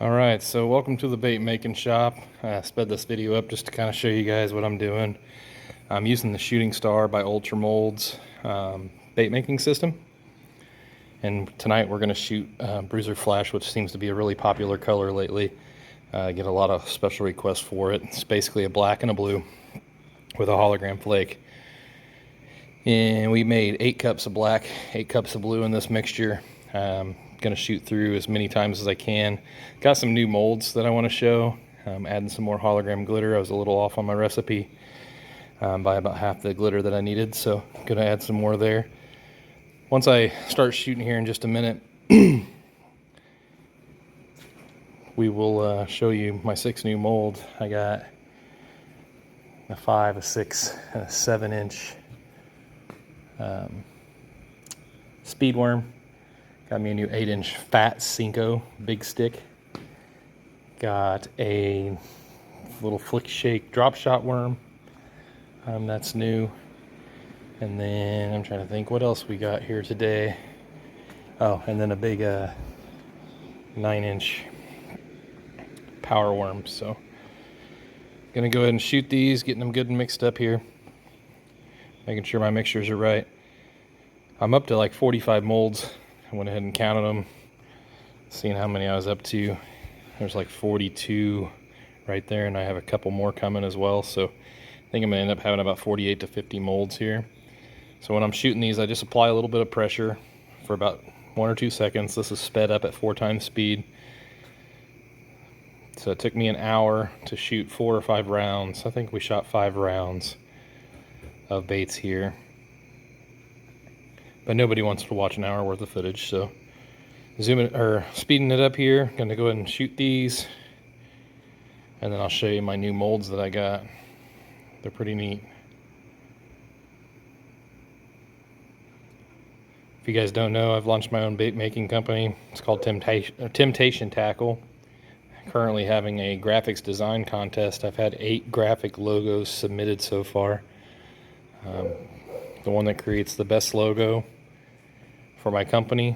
Alright, so welcome to the bait making shop. I sped this video up just to kind of show you guys what I'm doing. I'm using the Shooting Star by Ultra Molds bait making system. And tonight we're going to shoot bruiser flash, which seems to be a really popular color lately. I get a lot of special requests for it. It's basically a black and a blue with a hologram flake. And we made 8 cups of black, 8 cups of blue in this mixture. Going to shoot through as many times as I can. Got some new molds that I want to show. Adding some more hologram glitter. I was a little off on my recipe by about half the glitter that I needed, so I'm going to add some more there. Once I start shooting here in just a minute, we will show you my 6 new molds. I got a 5, a 6, and a 7-inch speed worm. Got me a new 8-inch fat Cinco big stick. Got a little flick shake drop shot worm. That's new. And then I'm trying to think what else we got here today. Oh, and then a big 9-inch power worm. So gonna go ahead and shoot these, getting them good and mixed up here, making sure my mixtures are right. I'm up to like 45 molds. I went ahead and counted them, seeing how many I was up to. There's like 42 right there, and I have a couple more coming as well. So I think I'm gonna end up having about 48 to 50 molds here. So when I'm shooting these, I just apply a little bit of pressure for about 1 or 2 seconds. This is sped up at 4 times speed. So it took me an hour to shoot 4 or 5 rounds. I think we shot 5 rounds of baits here. But nobody wants to watch an hour worth of footage, so zooming or speeding it up here. Gonna go ahead and shoot these, and then I'll show you my new molds that I got. They're pretty neat. If you guys don't know, I've launched my own bait making company. It's called Temptation Tackle. Currently having a graphics design contest. I've had 8 graphic logos submitted so far. The one that creates the best logo for my company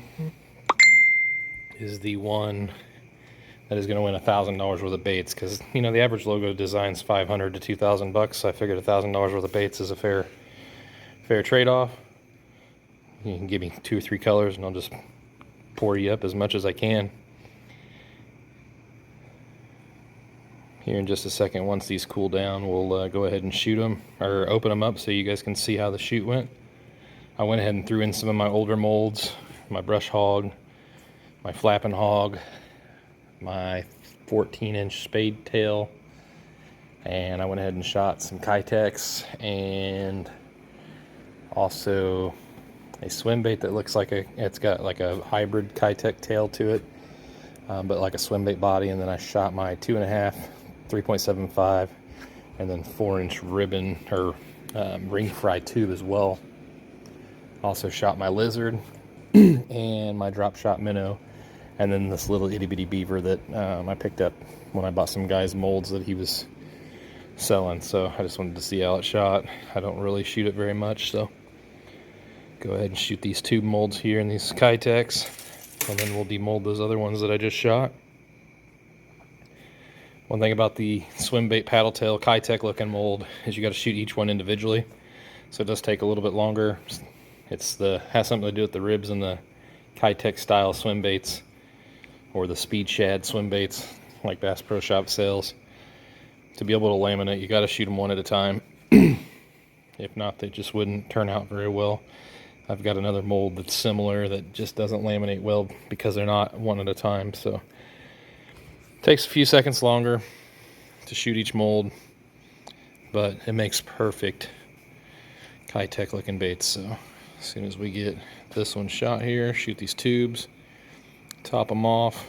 is the one that is going to win $1,000 worth of baits, because you know the average logo design's $500 to $2,000, so I figured $1,000 worth of baits is a fair trade-off. You can give me 2 or 3 colors and I'll just pour you up as much as I can. Here in just a second, once these cool down, we'll go ahead and shoot them, or open them up so you guys can see how the shoot went. I went ahead and threw in some of my older molds, my brush hog, my flapping hog, my 14-inch spade tail, and I went ahead and shot some Kitex, and also a swim bait that looks like it's got like a hybrid Kitex tail to it, but like a swim bait body. And then I shot my 2.5, 3.75, and then 4-inch ribbon or ring fry tube as well. Also shot my lizard and my drop shot minnow, and then this little itty bitty beaver that I picked up when I bought some guy's molds that he was selling. So I just wanted to see how it shot. I don't really shoot it very much, so go ahead and shoot these tube molds here in these Kitex, and then we'll demold those other ones that I just shot. One thing about the swim bait paddle tail Kitex looking mold is you got to shoot each one individually, so it does take a little bit longer. Has something to do with the ribs and the Kitex style swim baits, or the speed shad swim baits like Bass Pro Shop sells. To be able to laminate, you got to shoot them one at a time. If not, they just wouldn't turn out very well. I've got another mold that's similar that just doesn't laminate well because they're not one at a time. So it takes a few seconds longer to shoot each mold, but it makes perfect Kitex looking baits. So as soon as we get this one shot here, shoot these tubes, top them off.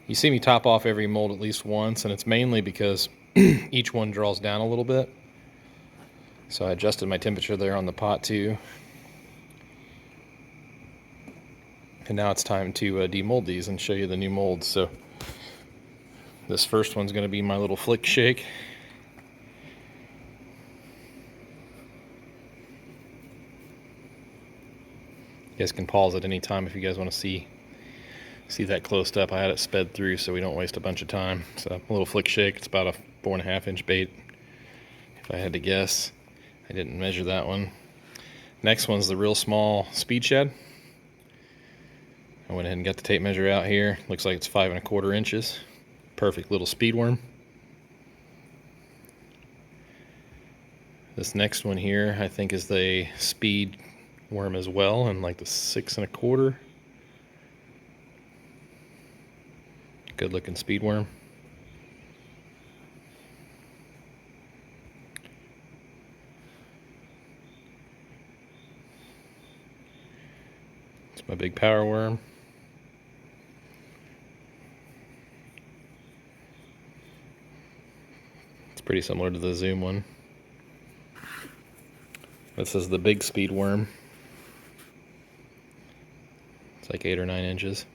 You see me top off every mold at least once, and it's mainly because each one draws down a little bit. So I adjusted my temperature there on the pot too. And now it's time to demold these and show you the new molds. So this first one's going to be my little flick shake. You guys can pause at any time if you guys want to see See that closed up? I had it sped through so we don't waste a bunch of time. So a little flick shake. It's about a 4.5 inch bait, if I had to guess. I didn't measure that one. Next one's the real small speed shad. I went ahead and got the tape measure out here. Looks like it's 5.25 inches. Perfect little speed worm. This next one here, I think, is the speed worm as well, and like the 6.25. Good looking speed worm. It's my big power worm. It's pretty similar to the Zoom one. This is the big speed worm. It's like 8 or 9 inches.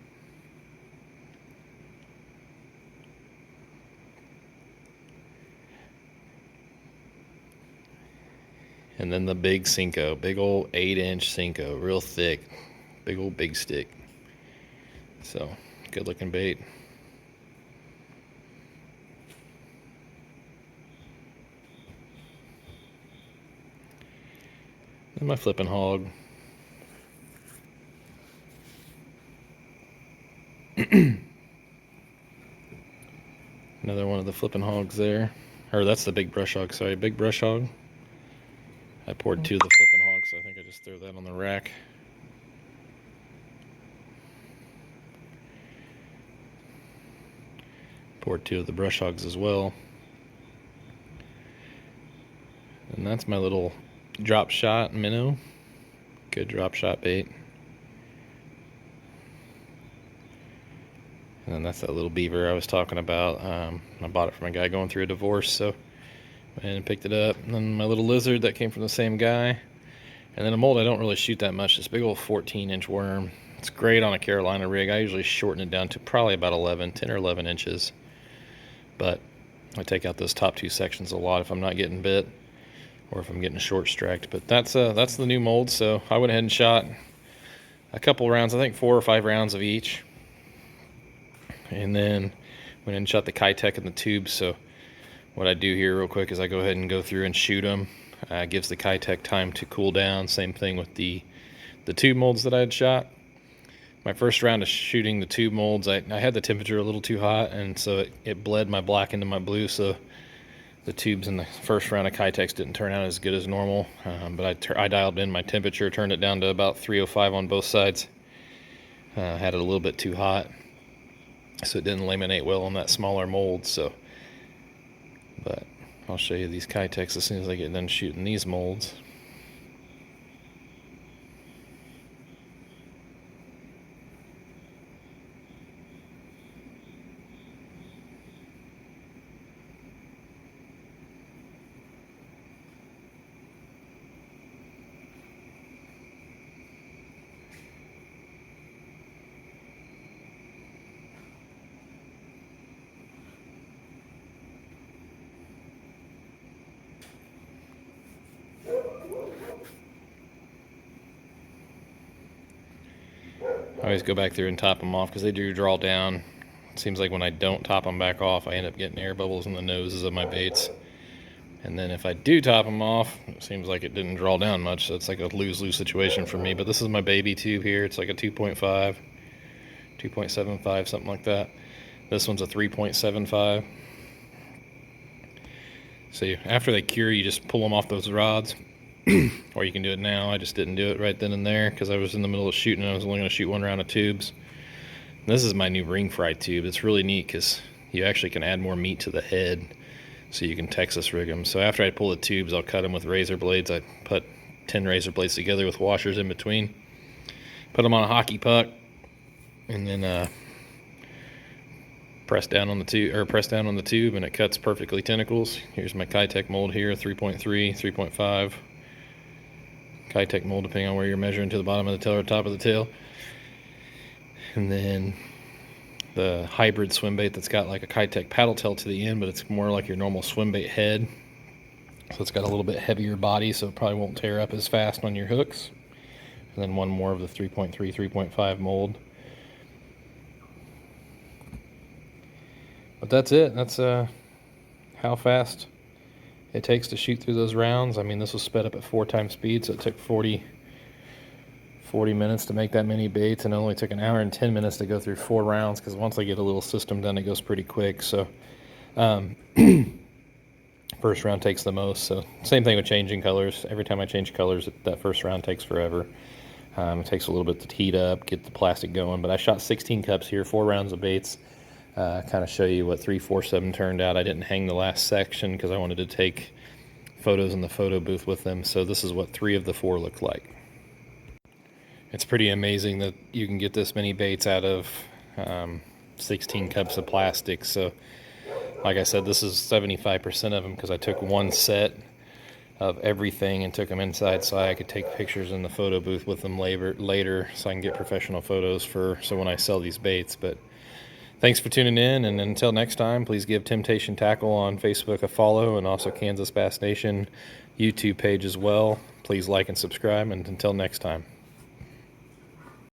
And then the big Cinco, big old 8-inch Cinco, real thick, big old big stick. So, good looking bait. And my flipping hog. Another one of the flipping hogs there. Or that's the big brush hog, sorry, big brush hog. I poured 2 of the flipping hogs, so I think I just threw that on the rack. Poured 2 of the brush hogs as well. And that's my little drop shot minnow. Good drop shot bait. And then that's that little beaver I was talking about. I bought it from a guy going through a divorce, so went ahead and picked it up. And then my little lizard that came from the same guy. And then a mold I don't really shoot that much. This big old 14-inch worm. It's great on a Carolina rig. I usually shorten it down to probably about 10 or 11 inches. But I take out those top 2 sections a lot if I'm not getting bit or if I'm getting short stracked. But that's the new mold. So I went ahead and shot a couple rounds, I think 4 or 5 rounds of each. And then went ahead and shot the Kitech in the tubes. So what I do here real quick is I go ahead and go through and shoot them. Gives the Kitech time to cool down. Same thing with the tube molds that I had shot. My first round of shooting the tube molds, I had the temperature a little too hot, and so it bled my black into my blue, so the tubes in the first round of Kitechs didn't turn out as good as normal. But I dialed in my temperature, turned it down to about 305 on both sides. Had it a little bit too hot, so it didn't laminate well on that smaller mold. But I'll show you these Kitechs as soon as I get done shooting these molds. I always go back through and top them off because they do draw down. It seems like when I don't top them back off, I end up getting air bubbles in the noses of my baits. And then if I do top them off, it seems like it didn't draw down much, so it's like a lose-lose situation for me. But this is my baby tube here. It's like a 2.5, 2.75, something like that. This one's a 3.75. So after they cure, you just pull them off those rods. Or you can do it now. I just didn't do it right then and there because I was in the middle of shooting and I was only going to shoot 1 round of tubes. And this is my new ring fry tube. It's really neat because you actually can add more meat to the head, so you can Texas rig them. So after I pull the tubes, I'll cut them with razor blades. I put 10 razor blades together with washers in between. Put them on a hockey puck, and then press down on the tube, and it cuts perfectly tentacles. Here's my Kitech mold here, 3.3, 3.5. Kitech mold, depending on where you're measuring, to the bottom of the tail or top of the tail. And then the hybrid swim bait that's got like a Kitech paddle tail to the end, but it's more like your normal swim bait head. So it's got a little bit heavier body, so it probably won't tear up as fast on your hooks. And then one more of the 3.3, 3.5 mold. But that's it. That's how fast it takes to shoot through those rounds. I mean, this was sped up at 4 times speed, so it took 40 minutes to make that many baits, and it only took an hour and 10 minutes to go through 4 rounds, because once I get a little system done, it goes pretty quick. So first round takes the most. So same thing with changing colors. Every time I change colors, that first round takes forever. It takes a little bit to heat up, get the plastic going. But I shot 16 cups here, 4 rounds of baits. Kind of show you what 347 turned out. I didn't hang the last section because I wanted to take photos in the photo booth with them. So this is what 3 of the 4 look like. It's pretty amazing that you can get this many baits out of 16 cups of plastic. So like I said, this is 75% of them, because I took one set of everything and took them inside so I could take pictures in the photo booth with them later so I can get professional photos so when I sell these baits. But thanks for tuning in, and until next time, please give Temptation Tackle on Facebook a follow, and also Kansas Bass Nation YouTube page as well. Please like and subscribe, and until next time.